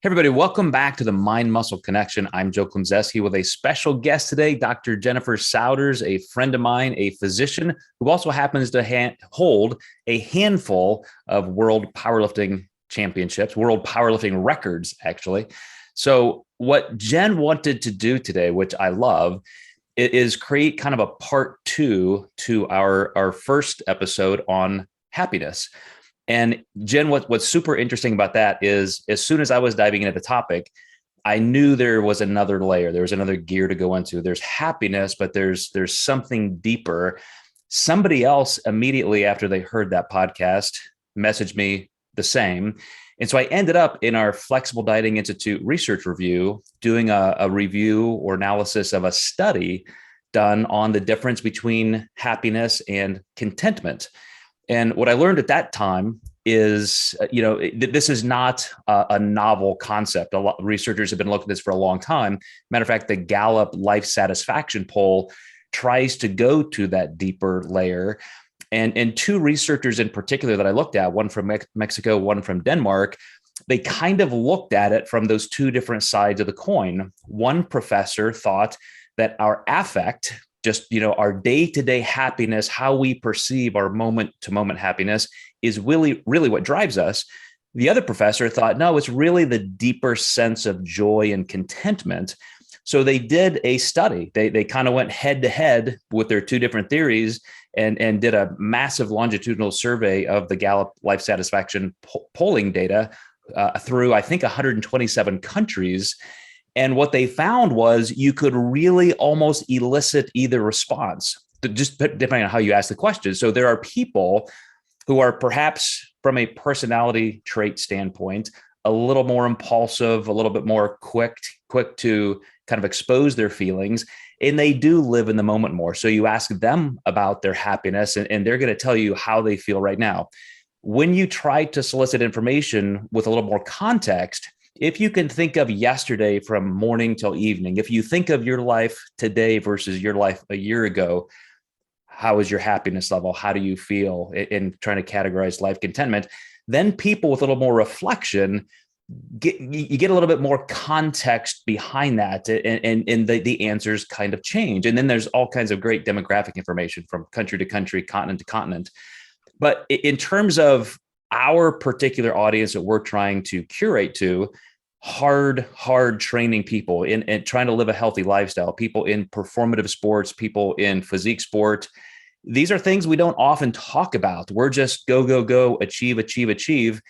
Hey everybody, welcome back to the Mind Muscle Connection. I'm Joe Klemczewski with a special guest today, Dr. Jennifer Souders, a friend of mine, a physician who also happens to hold a handful of world powerlifting championships, world powerlifting records, actually. So, what Jen wanted to do today, which I love, is create kind of a part two to our first episode on happiness. And Jen, what's super interesting about that is as soon as I was diving into the topic, I knew there was another layer. There was another gear to go into. There's happiness, but there's something deeper. Somebody else immediately after they heard that podcast messaged me the same. And so I ended up in our Flexible Dieting Institute research review doing a review or analysis of a study done on the difference between happiness and contentment. And what I learned at that time is, this is not a novel concept. A lot of researchers have been looking at this for a long time. Matter of fact, the Gallup Life Satisfaction Poll tries to go to that deeper layer. And two researchers in particular that I looked at, one from Mexico, one from Denmark, they kind of looked at it from those two different sides of the coin. One professor thought that our affect, just our day-to-day happiness, how we perceive our moment-to-moment happiness, is really what drives us. The other professor thought, no, it's really the deeper sense of joy and contentment. So they did a study. They kind of went head to head with their two different theories and did a massive longitudinal survey of the Gallup Life Satisfaction polling data through, I think, 127 countries. And what they found was you could really almost elicit either response, just depending on how you ask the question. So there are people who are perhaps from a personality trait standpoint, a little more impulsive, a little bit more quick to kind of expose their feelings. And they do live in the moment more. So you ask them about their happiness and they're going to tell you how they feel right now. When you try to solicit information with a little more context, if you can think of yesterday from morning till evening, if you think of your life today versus your life a year ago, how is your happiness level? How do you feel in trying to categorize life contentment? Then people with a little more reflection, you get a little bit more context behind that, and the answers kind of change. And then there's all kinds of great demographic information from country to country, continent to continent. But in terms of our particular audience that we're trying to curate to, hard training people in trying to live a healthy lifestyle, people in performative sports, people in physique sport. These are things we don't often talk about. We're just go, achieve.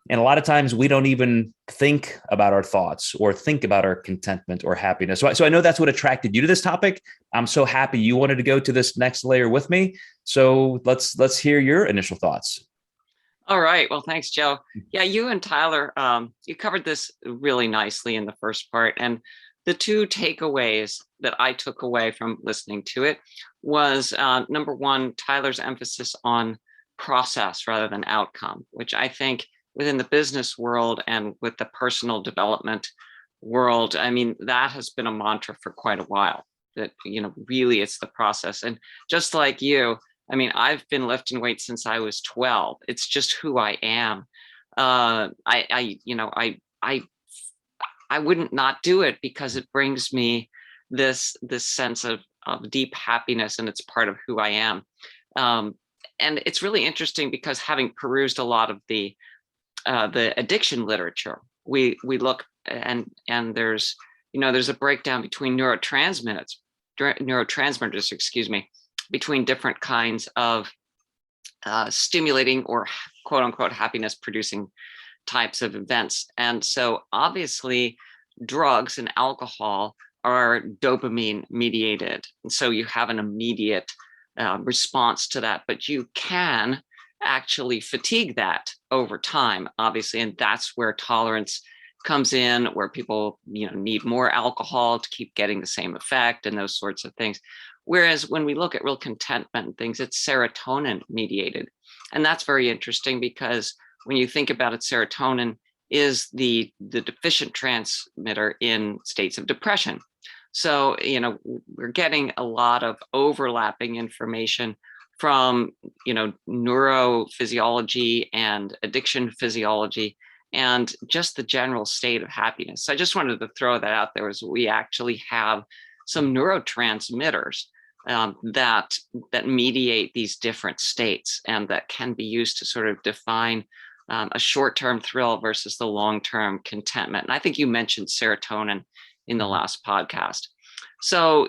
And a lot of times we don't even think about our thoughts or think about our contentment or happiness. So I know that's what attracted you to this topic. I'm so happy you wanted to go to this next layer with me. So let's hear your initial thoughts. All right. Well, thanks, Joe. Yeah, you and Tyler, you covered this really nicely in the first part. And the two takeaways that I took away from listening to it was number one, Tyler's emphasis on process rather than outcome, which I think within the business world and with the personal development world, I mean, that has been a mantra for quite a while, that, really it's the process. And just like you, I mean, I've been lifting weights since I was 12. It's just who I am. I wouldn't not do it because it brings me this sense of deep happiness, and it's part of who I am. And it's really interesting because having perused a lot of the addiction literature, we look and there's a breakdown between neurotransmitters, between different kinds of stimulating or quote unquote happiness producing types of events. And so obviously drugs and alcohol are dopamine mediated. And so you have an immediate response to that, but you can actually fatigue that over time, obviously. And that's where tolerance comes in, where people, need more alcohol to keep getting the same effect and those sorts of things. Whereas when we look at real contentment and things, it's serotonin mediated. And that's very interesting because when you think about it, serotonin is the deficient transmitter in states of depression. So, we're getting a lot of overlapping information from, neurophysiology and addiction physiology and just the general state of happiness. So I just wanted to throw that out there, as we actually have some neurotransmitters that mediate these different states, and that can be used to sort of define a short-term thrill versus the long-term contentment. And I think you mentioned serotonin in the last podcast. So,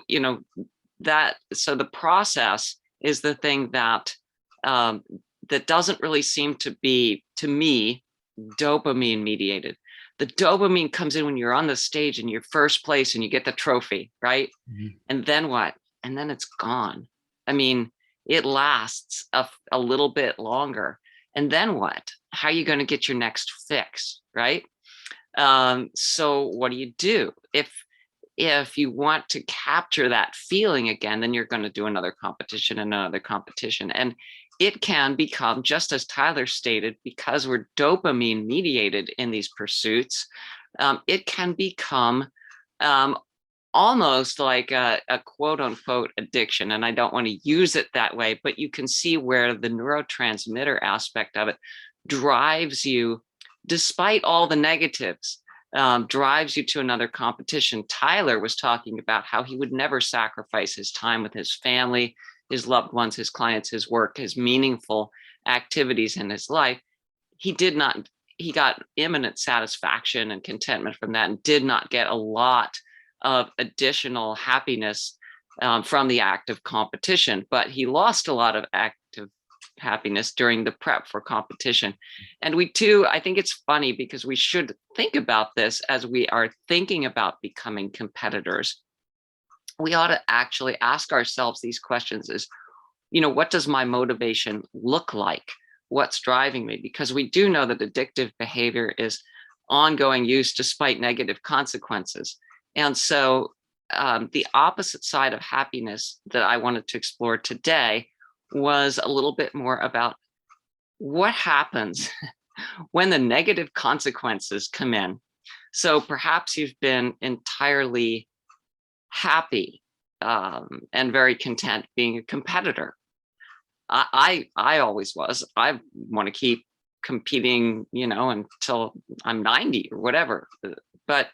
so the process is the thing that that doesn't really seem to be, to me, dopamine mediated. The dopamine comes in when you're on the stage in your first place and you get the trophy, right? Mm-hmm. And then what? And then it's gone. I mean, it lasts a little bit longer. And then what? How are you going to get your next fix, right? So what do? If you want to capture that feeling again, then you're going to do another competition and another competition. And it can become, just as Tyler stated, because we're dopamine mediated in these pursuits, it can become almost like a quote unquote addiction. And I don't want to use it that way, but you can see where the neurotransmitter aspect of it drives you, despite all the negatives, drives you to another competition. Tyler was talking about how he would never sacrifice his time with his family, his loved ones, his clients, his work, his meaningful activities in his life. He got imminent satisfaction and contentment from that, and did not get a lot of additional happiness from the act of competition, but he lost a lot of active happiness during the prep for competition. And I think it's funny, because we should think about this as we are thinking about becoming competitors. We ought to actually ask ourselves these questions: is, what does my motivation look like? What's driving me? Because we do know that addictive behavior is ongoing use despite negative consequences. And so the opposite side of happiness that I wanted to explore today was a little bit more about what happens when the negative consequences come in. So perhaps you've been entirely happy and very content being a competitor. I always was. I want to keep competing, until I'm 90 or whatever. But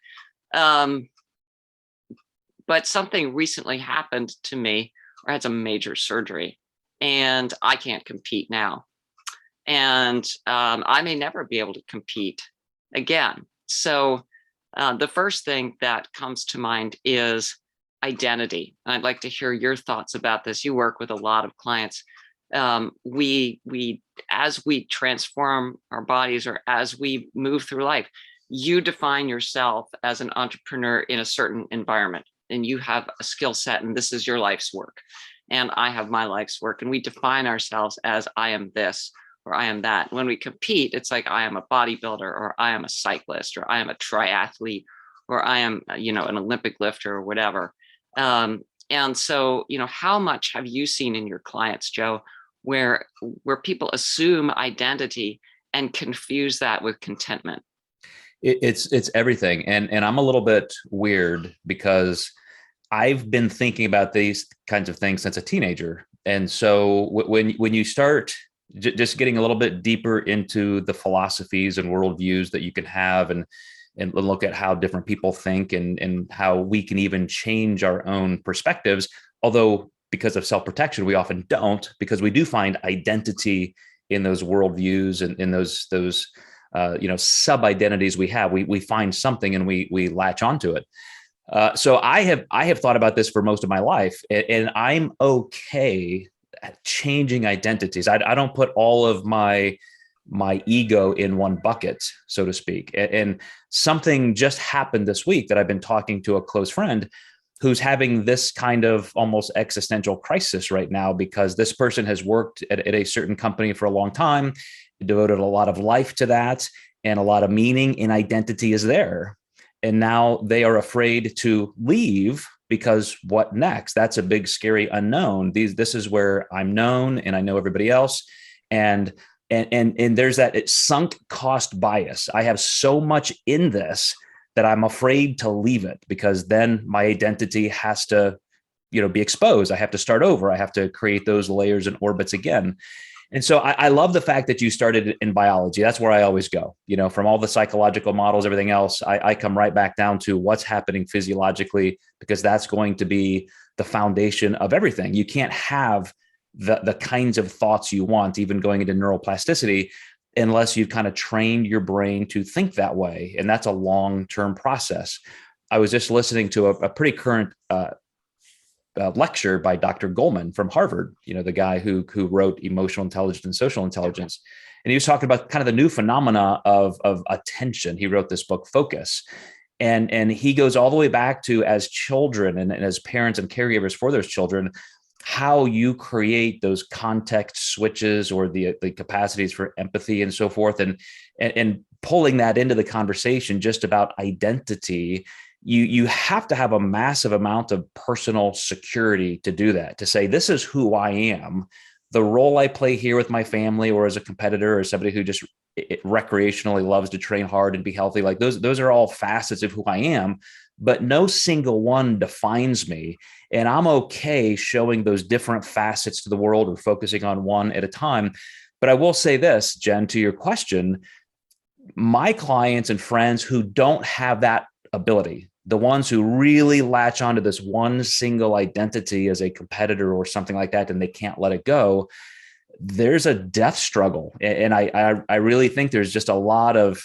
something recently happened to me, or I had some major surgery, and I can't compete now. And I may never be able to compete again. So the first thing that comes to mind is identity. And I'd like to hear your thoughts about this. You work with a lot of clients. We as we transform our bodies, or as we move through life, you define yourself as an entrepreneur in a certain environment, and you have a skill set, and this is your life's work. And I have my life's work, and we define ourselves as I am this, or I am that. When we compete, it's like I am a bodybuilder, or I am a cyclist, or I am a triathlete, or I am, an Olympic lifter, or whatever. And so, how much have you seen in your clients, Joe, where people assume identity and confuse that with contentment? It's everything. And I'm a little bit weird, because I've been thinking about these kinds of things since a teenager. And so when you start just getting a little bit deeper into the philosophies and worldviews that you can have, and look at how different people think, and how we can even change our own perspectives, although because of self-protection, we often don't, because we do find identity in those worldviews and in those sub-identities we have. We find something and we latch onto it. So I have thought about this for most of my life, and I'm okay at changing identities. I don't put all of my ego in one bucket, so to speak. And something just happened this week that I've been talking to a close friend who's having this kind of almost existential crisis right now, because this person has worked at a certain company for a long time, devoted a lot of life to that, and a lot of meaning and identity is there. And now they are afraid to leave, because what next? That's a big, scary unknown. This is where I'm known and I know everybody else. And there's that sunk cost bias. I have so much in this that I'm afraid to leave it, because then my identity has to, be exposed. I have to start over. I have to create those layers and orbits again. And so I love the fact that you started in biology. That's where I always go. From all the psychological models, everything else, I come right back down to what's happening physiologically, because that's going to be the foundation of everything. You can't have the kinds of thoughts you want, even going into neuroplasticity, unless you've kind of trained your brain to think that way. And that's a long-term process. I was just listening to a pretty current lecture by Dr. Goleman from Harvard, the guy who wrote Emotional Intelligence and Social Intelligence. And he was talking about kind of the new phenomena of attention. He wrote this book, Focus. And he goes all the way back to, as children and as parents and caregivers for those children, how you create those context switches or the capacities for empathy and so forth, and pulling that into the conversation just about identity. You have to have a massive amount of personal security to do that, to say, this is who I am. The role I play here with my family, or as a competitor, or somebody who just recreationally loves to train hard and be healthy, like those are all facets of who I am, but no single one defines me. And I'm okay showing those different facets to the world, or focusing on one at a time. But I will say this, Jen, to your question, my clients and friends who don't have that ability, the ones who really latch onto this one single identity as a competitor or something like that, and they can't let it go, there's a death struggle. And I really think there's just a lot of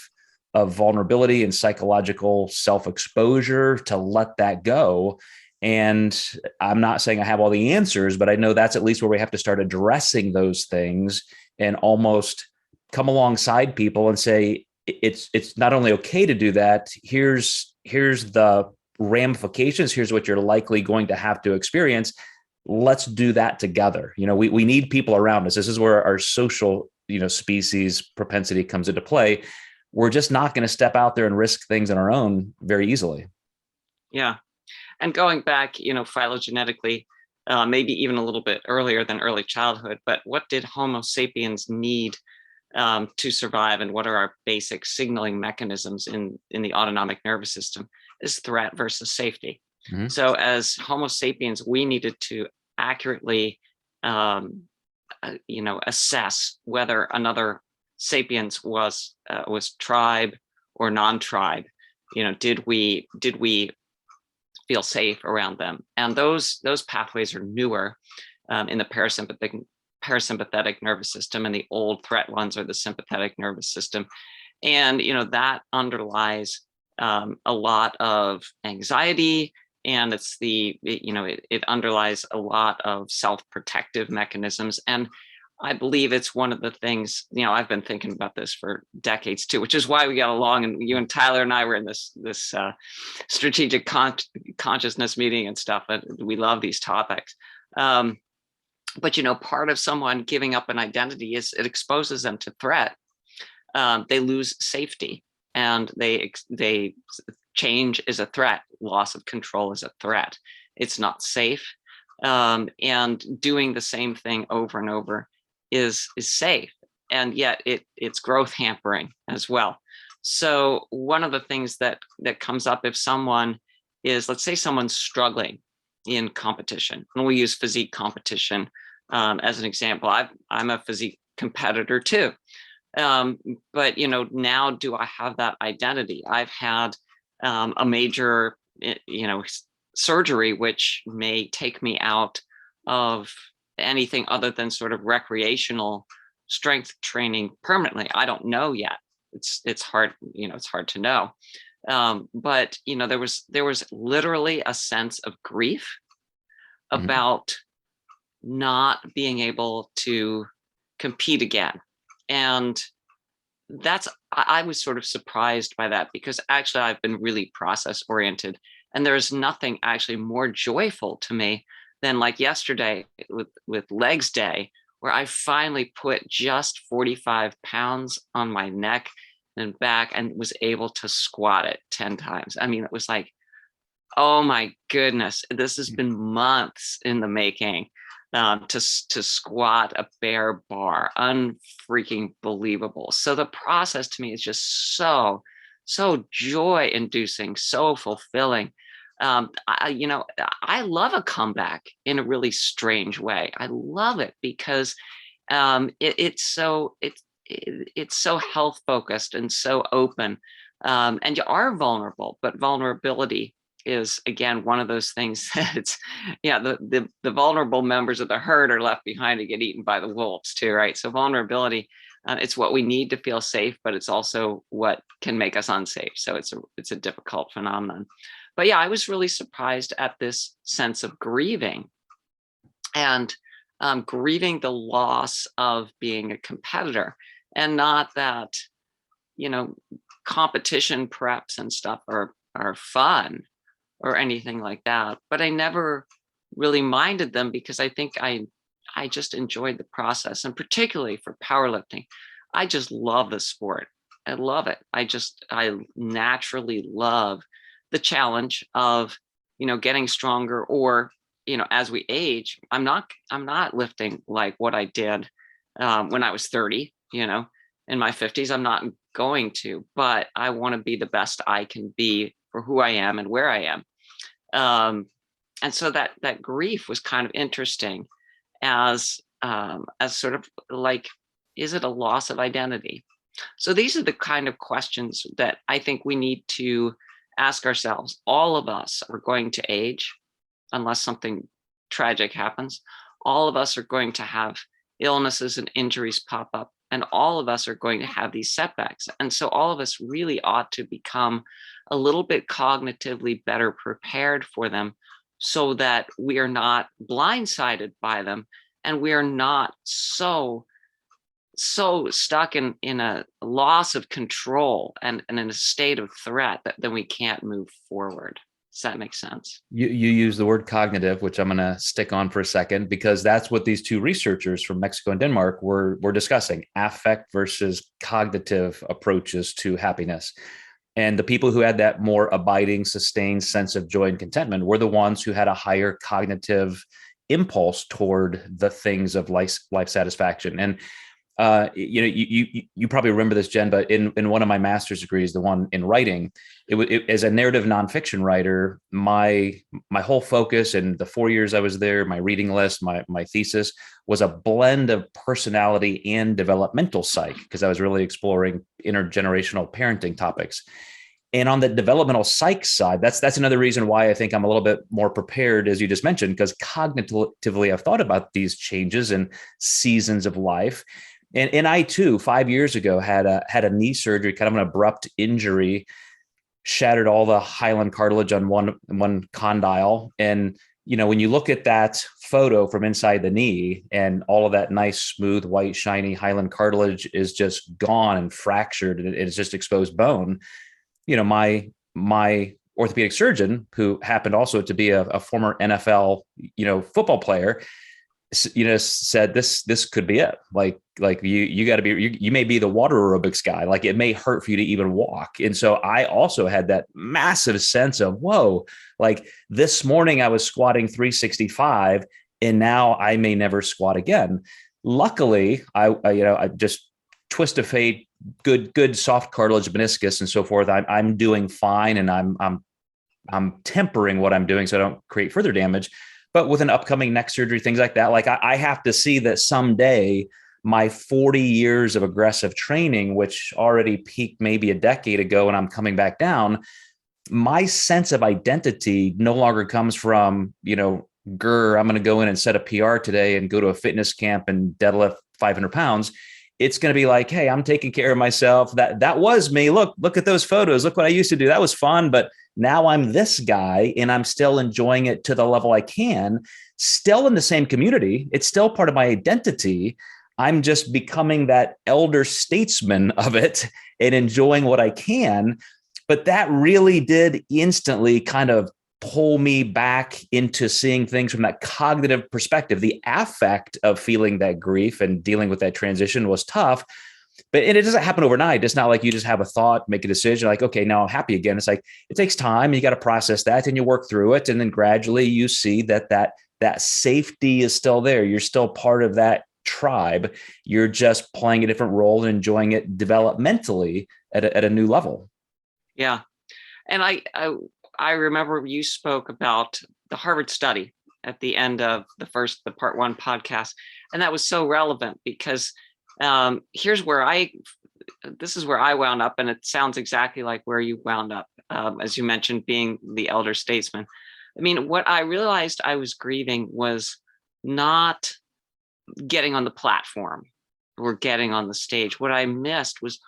vulnerability and psychological self-exposure to let that go. And I'm not saying I have all the answers, but I know that's at least where we have to start addressing those things, and almost come alongside people and say, it's not only okay to do that. Here's the ramifications. Here's what you're likely going to have to experience. Let's do that together. We need people around us. This is where our social, species propensity comes into play. We're just not going to step out there and risk things on our own very easily. Yeah. And going back, phylogenetically, maybe even a little bit earlier than early childhood, but what did Homo sapiens need to survive, and what are our basic signaling mechanisms in the autonomic nervous system? Is threat versus safety. Mm-hmm. So as Homo sapiens, we needed to accurately assess whether another sapiens was tribe or non-tribe. Did we feel safe around them? And those pathways are newer in the parasympathetic nervous system, and the old threat ones are the sympathetic nervous system. And that underlies a lot of anxiety, and it underlies a lot of self-protective mechanisms. And I believe it's one of the things, I've been thinking about this for decades too, which is why we got along. And you and Tyler and I were in this strategic consciousness meeting and stuff. And we love these topics. But part of someone giving up an identity is it exposes them to threat. They lose safety, and they change is a threat. Loss of control is a threat. It's not safe. And doing the same thing over and over is safe, and yet it's growth hampering as well. So one of the things that comes up if someone is, let's say someone's struggling in competition, and we'll use physique competition as an example. I'm a physique competitor too. But now do I have that identity? I've had a major surgery which may take me out of anything other than sort of recreational strength training permanently. I don't know yet. It's hard, it's hard to know. But there was literally a sense of grief about not being able to compete again. And I was sort of surprised by that, because actually I've been really process oriented, and there's nothing actually more joyful to me than like yesterday with legs day, where I finally put just 45 pounds on my neck and back and was able to squat it 10 times. I mean, it was like, oh my goodness, this has been months in the making. To squat a bare bar, unfreaking believable. So the process to me is just so joy inducing, so fulfilling. I love a comeback in a really strange way. I love it because It's so health focused and so open, and you are vulnerable, but vulnerability is again one of those things that it's, yeah, the vulnerable members of the herd are left behind to get eaten by the wolves too, right? So vulnerability, it's what we need to feel safe, but it's also what can make us unsafe. So it's a difficult phenomenon. But yeah, I was really surprised at this sense of grieving, and grieving the loss of being a competitor, and not that, you know, competition preps and stuff are fun or anything like that, but I never really minded them because I think I just enjoyed the process. And particularly for powerlifting, I just love the sport. I love it. I naturally love the challenge of, you know, getting stronger, or, you know, as we age, I'm not lifting like what I did when I was 30, you know, in my 50s. I'm not going to, but I want to be the best I can be for who I am and where I am. And so that grief was kind of interesting as sort of like, is it a loss of identity? So these are the kind of questions that I think we need to ask ourselves. All of us are going to age unless something tragic happens. All of us are going to have illnesses and injuries pop up, and all of us are going to have these setbacks. And so all of us really ought to become a little bit cognitively better prepared for them, so that we are not blindsided by them, and we are not so stuck in a loss of control and in a state of threat that then we can't move forward. Does that make sense? You use the word cognitive, which I'm going to stick on for a second, because that's what these two researchers from Mexico and Denmark were discussing: affect versus cognitive approaches to happiness. And the people who had that more abiding, sustained sense of joy and contentment were the ones who had a higher cognitive impulse toward the things of life satisfaction. And you probably remember this, Jen, but in one of my master's degrees, the one in writing, as a narrative nonfiction writer, my whole focus in the 4 years I was there, my reading list, my thesis was a blend of personality and developmental psych, because I was really exploring intergenerational parenting topics. And on the developmental psych side, that's another reason why I think I'm a little bit more prepared, as you just mentioned, because cognitively I've thought about these changes and seasons of life. And I too, 5 years ago, had a knee surgery, kind of an abrupt injury, shattered all the hyaline cartilage on one condyle. And, you know, when you look at that photo from inside the knee, and all of that nice, smooth, white, shiny hyaline cartilage is just gone and fractured, and it's just exposed bone. You know, my orthopedic surgeon, who happened also to be a former NFL, football player, said this could be it. Like you got to be, you may be the water aerobics guy. Like, it may hurt for you to even walk. And so I also had that massive sense of, whoa, like this morning I was squatting 365 and now I may never squat again. Luckily, I just twist of fate, good soft cartilage, meniscus and so forth. I'm doing fine, and I'm tempering what I'm doing so I don't create further damage. But with an upcoming neck surgery, things like that, like I have to see that someday my 40 years of aggressive training, which already peaked maybe a decade ago, and I'm coming back down, my sense of identity no longer comes from, I'm going to go in and set a PR today and go to a fitness camp and deadlift 500 pounds. It's going to be like, hey, I'm taking care of myself. That was me. Look at those photos. Look what I used to do. That was fun. But now I'm this guy, and I'm still enjoying it to the level I can, still in the same community. It's still part of my identity. I'm just becoming that elder statesman of it and enjoying what I can. But that really did instantly kind of pull me back into seeing things from that cognitive perspective. The affect of feeling that grief and dealing with that transition was tough, but it doesn't happen overnight. It's not like you just have a thought, make a decision, like, okay, now I'm happy again. It's like, it takes time. You got to process that, and you work through it. And then gradually you see that safety is still there. You're still part of that tribe. You're just playing a different role and enjoying it developmentally at a new level. Yeah. And I remember you spoke about the Harvard study, at the end of the part one podcast. And that was so relevant because this is where I wound up. And it sounds exactly like where you wound up, as you mentioned, being the elder statesman. I mean, what I realized I was grieving was not getting on the platform or getting on the stage. What I missed was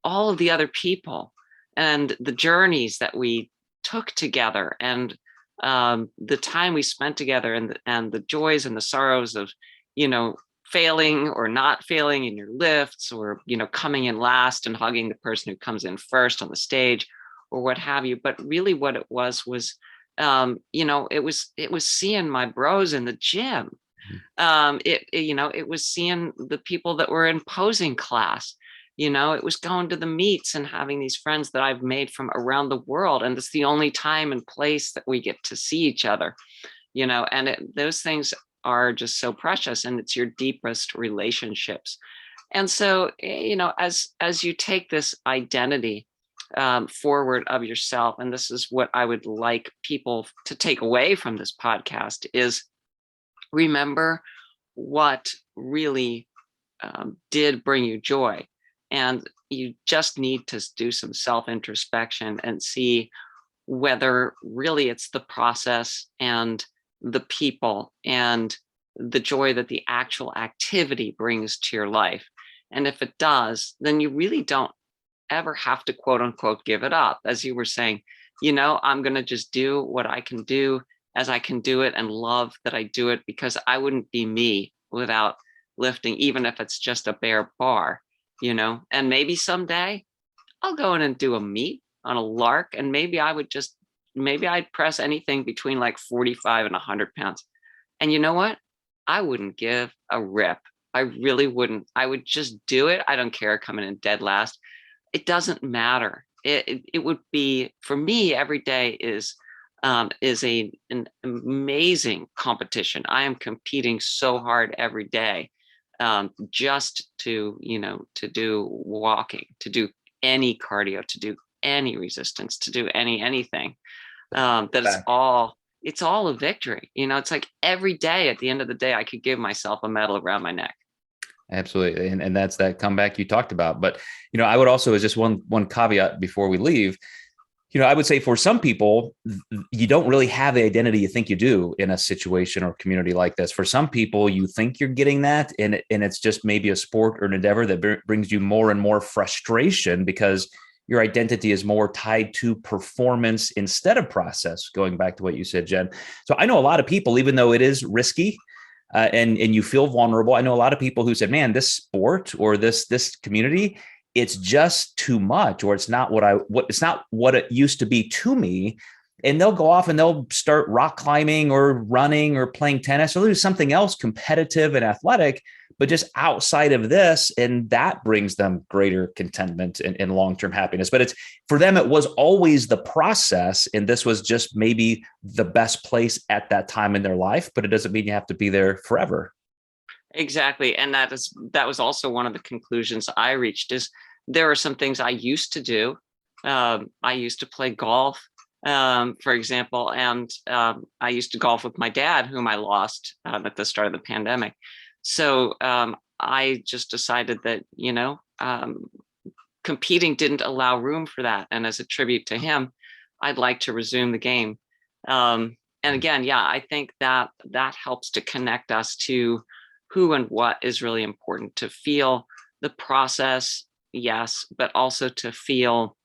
all of the other people and the journeys that we took together, and the time we spent together, and the joys and the sorrows of, failing or not failing in your lifts, or, coming in last and hugging the person who comes in first on the stage, or what have you. But really what it was, it was seeing my bros in the gym. It was seeing the people that were in posing class. It was going to the meets and having these friends that I've made from around the world. And it's the only time and place that we get to see each other, and those things are just so precious, and it's your deepest relationships. And so, as you take this identity forward of yourself, and this is what I would like people to take away from this podcast, is remember what really did bring you joy. And you just need to do some self-introspection and see whether really it's the process and the people and the joy that the actual activity brings to your life. And if it does, then you really don't ever have to, quote unquote, give it up. As you were saying, I'm going to just do what I can do as I can do it, and love that I do it, because I wouldn't be me without lifting, even if it's just a bare bar. And maybe someday I'll go in and do a meet on a lark, and maybe I'd press anything between like 45 and 100 pounds. And you know what? I wouldn't give a rip. I really wouldn't. I would just do it. I don't care coming in dead last. It doesn't matter. It would be, for me, every day is an amazing competition. I am competing so hard every day, just to do walking, to do any cardio, to do any resistance, to do anything, that it's all a victory. It's like every day, at the end of the day, I could give myself a medal around my neck. Absolutely. And that's that comeback you talked about. But, I would also, as just one caveat before we leave, I would say for some people, you don't really have the identity you think you do in a situation or community like this. For some people, you think you're getting that, and it's just maybe a sport or an endeavor that brings you more and more frustration because your identity is more tied to performance instead of process, going back to what you said, Jen. So I know a lot of people, even though it is risky, and you feel vulnerable, I know a lot of people who said, man, this sport or this community, it's just too much, or it's not what it used to be to me. And they'll go off and they'll start rock climbing or running or playing tennis, or they'll do something else competitive and athletic, but just outside of this. And that brings them greater contentment and long-term happiness. But for them, it was always the process. And this was just maybe the best place at that time in their life, but it doesn't mean you have to be there forever. Exactly. And that was also one of the conclusions I reached, is there are some things I used to do. I used to play golf, for example, and I used to golf with my dad, whom I lost at the start of the pandemic. So I just decided that, competing didn't allow room for that. And as a tribute to him, I'd like to resume the game. And again, yeah, I think that helps to connect us to who and what is really important, to feel the process, yes, but also to feel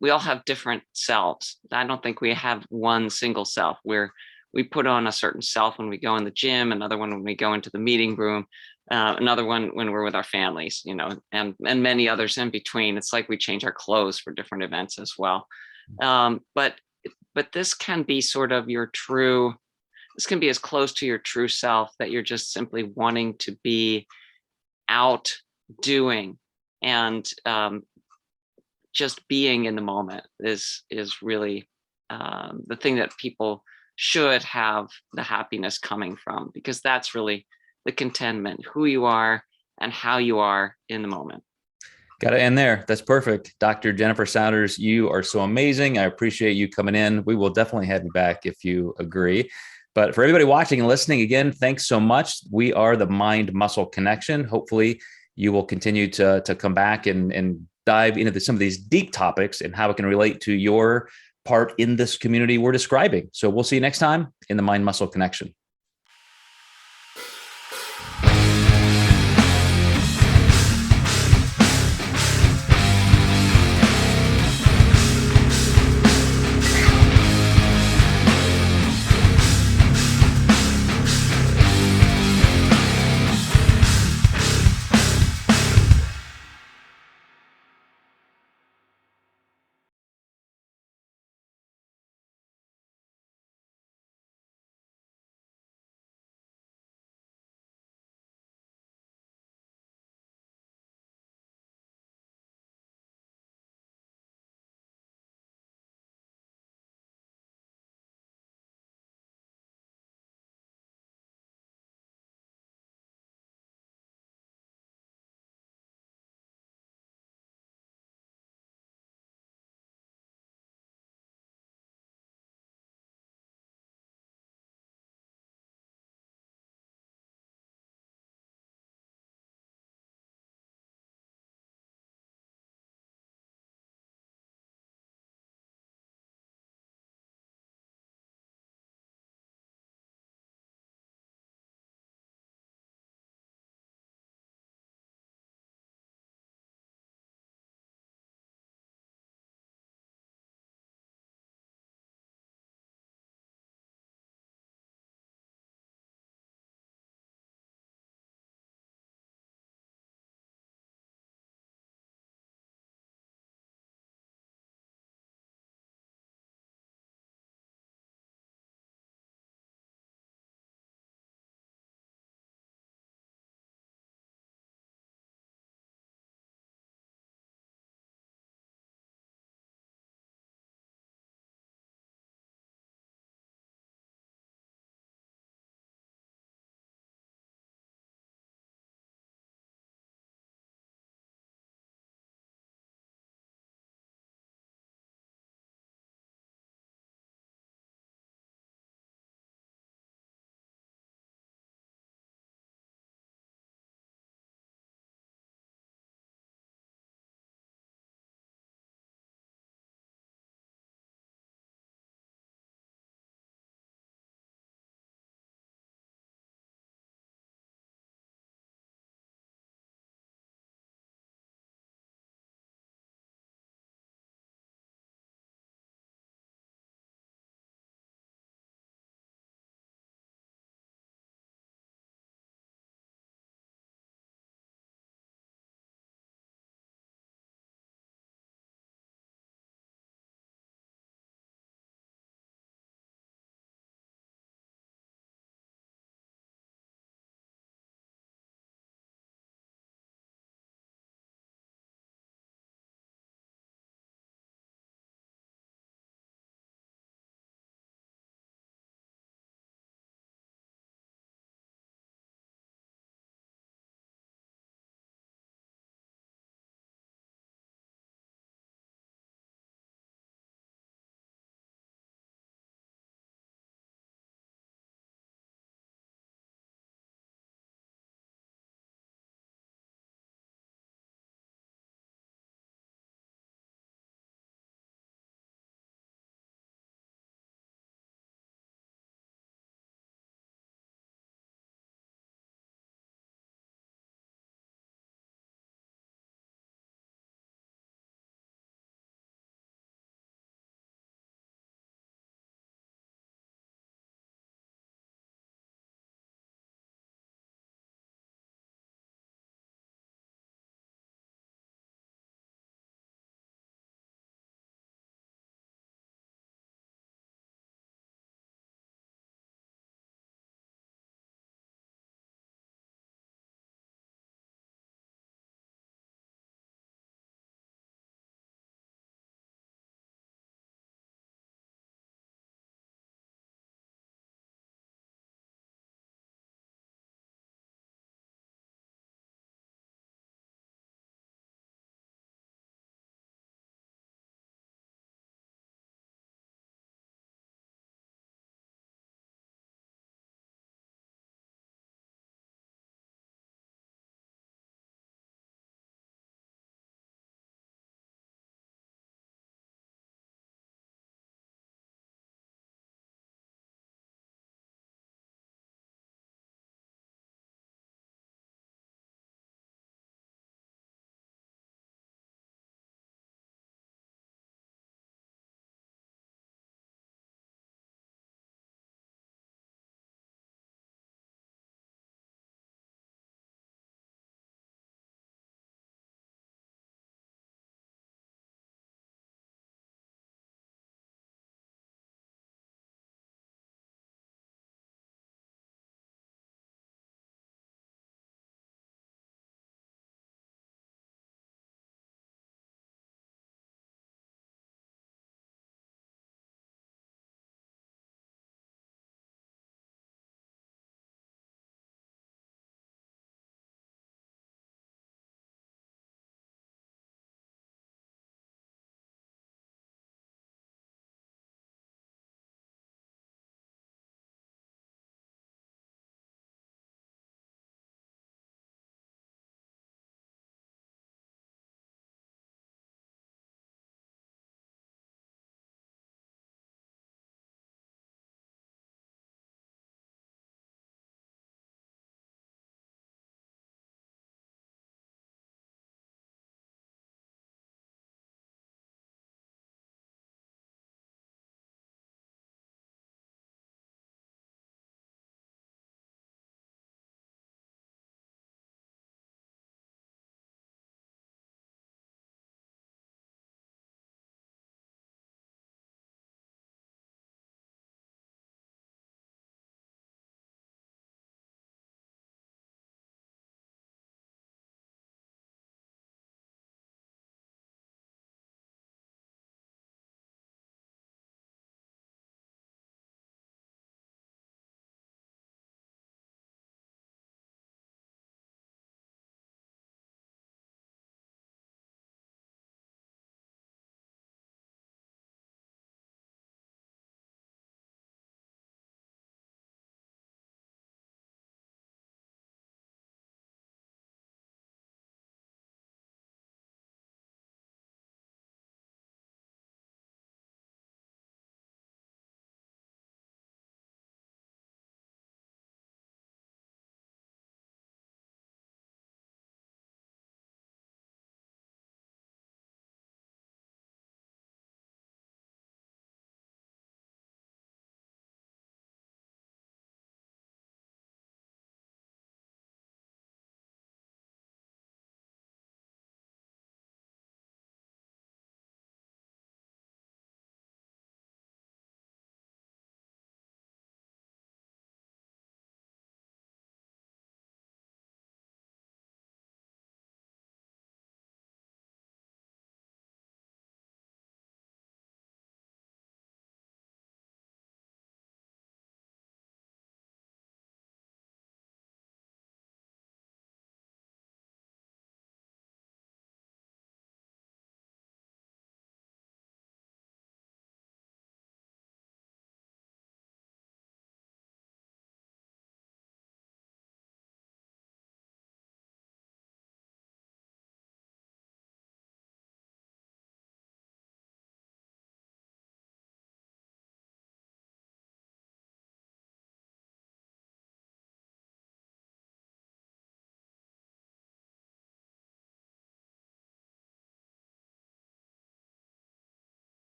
we all have different selves. I don't think we have one single self where we put on a certain self when we go in the gym, another one when we go into the meeting room, another one when we're with our families, and many others in between. It's like we change our clothes for different events as well. But this can be sort of this can be as close to your true self, that you're just simply wanting to be out doing, and just being in the moment is really the thing that people should have the happiness coming from, because that's really the contentment, who you are and how you are in the moment. Got to end there. That's perfect. Dr. Jennifer Souders, you are so amazing. I appreciate you coming in. We will definitely have you back if you agree. But for everybody watching and listening, again, thanks so much. We are the Mind Muscle Connection. Hopefully you will continue to come back and dive into some of these deep topics and how it can relate to your part in this community we're describing. So we'll see you next time in the Mind Muscle Connection.